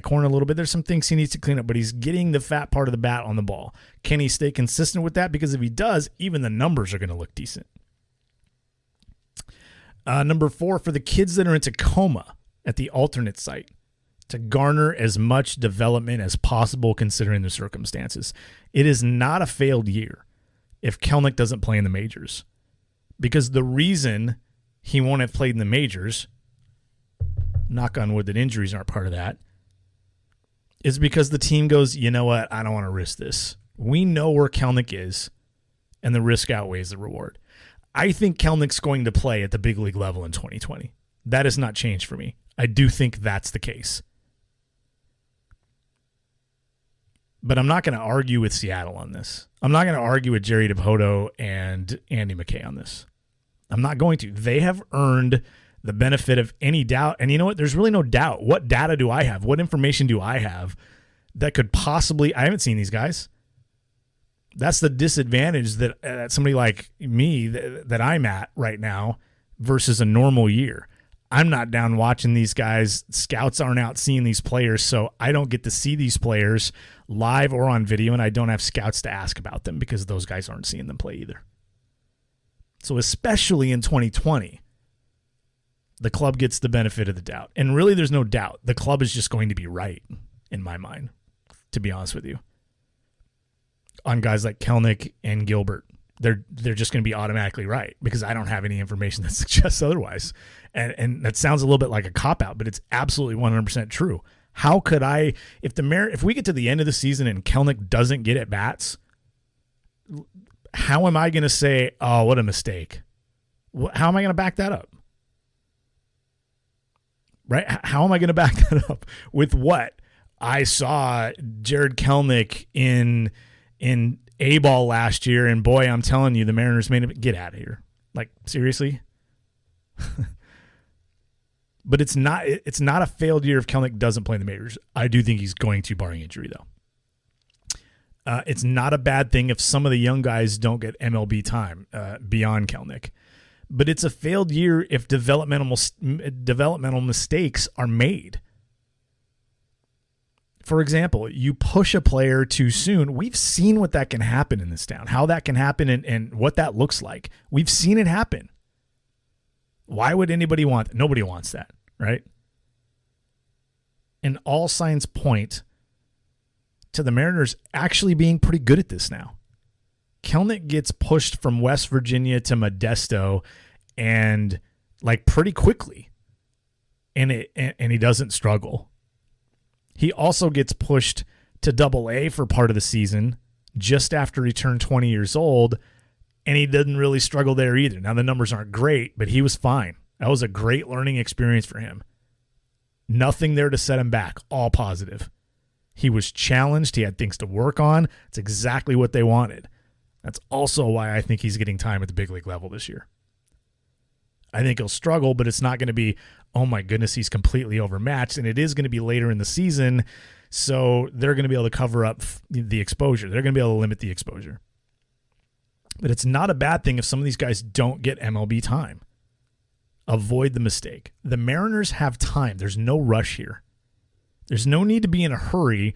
corner a little bit. There's some things he needs to clean up, but he's getting the fat part of the bat on the ball. Can he stay consistent with that? Because if he does, even the numbers are going to look decent. Number 4, for the kids that are in Tacoma at the alternate site, to garner as much development as possible considering the circumstances. It is not a failed year if Kelenic doesn't play in the majors. Because the reason he won't have played in the majors, knock on wood that injuries aren't part of that, is because the team goes, you know what, I don't want to risk this. We know where Kelenic is, and the risk outweighs the reward. I think Kelnic's going to play at the big league level in 2020. That has not changed for me. I do think that's the case. But I'm not going to argue with Seattle on this. I'm not going to argue with Jerry Dipoto and Andy McKay on this. I'm not going to. They have earned the benefit of any doubt. And you know what? There's really no doubt. What data do I have? What information do I have that could possibly... I haven't seen these guys. That's the disadvantage that somebody like me that I'm at right now versus a normal year. I'm not down watching these guys. Scouts aren't out seeing these players, so I don't get to see these players live or on video, and I don't have scouts to ask about them because those guys aren't seeing them play either. So especially in 2020, the club gets the benefit of the doubt. And really, there's no doubt. The club is just going to be right, in my mind, to be honest with you, on guys like Kelenic and Gilbert. They're just going to be automatically right because I don't have any information that suggests otherwise. And that sounds a little bit like a cop-out, but it's absolutely 100% true. How could I, if we get to the end of the season and Kelenic doesn't get at bats, how am I going to say, oh, what a mistake? How am I going to back that up? Right? How am I going to back that up? With what? I saw Jared Kelenic in A-ball last year, and boy, I'm telling you, the Mariners made it. Get out of here. Like, seriously? But it's not a failed year if Kelenic doesn't play in the majors. I do think he's going to, barring injury, though. It's not a bad thing if some of the young guys don't get MLB time beyond Kelenic. But it's a failed year if developmental mistakes are made. For example, you push a player too soon. We've seen what that can happen in this town, how that can happen and what that looks like. We've seen it happen. Why would anybody want that? Nobody wants that, right? And all signs point to the Mariners actually being pretty good at this now. Kelenic gets pushed from West Virginia to Modesto and like pretty quickly. And he doesn't struggle. He also gets pushed to Double-A for part of the season just after he turned 20 years old, and he didn't really struggle there either. Now, the numbers aren't great, but he was fine. That was a great learning experience for him. Nothing there to set him back, all positive. He was challenged. He had things to work on. It's exactly what they wanted. That's also why I think he's getting time at the big league level this year. I think he'll struggle, but it's not going to be, oh my goodness, he's completely overmatched. And it is going to be later in the season, so they're going to be able to cover up the exposure. They're going to be able to limit the exposure. But it's not a bad thing if some of these guys don't get MLB time. Avoid the mistake. The Mariners have time. There's no rush here. There's no need to be in a hurry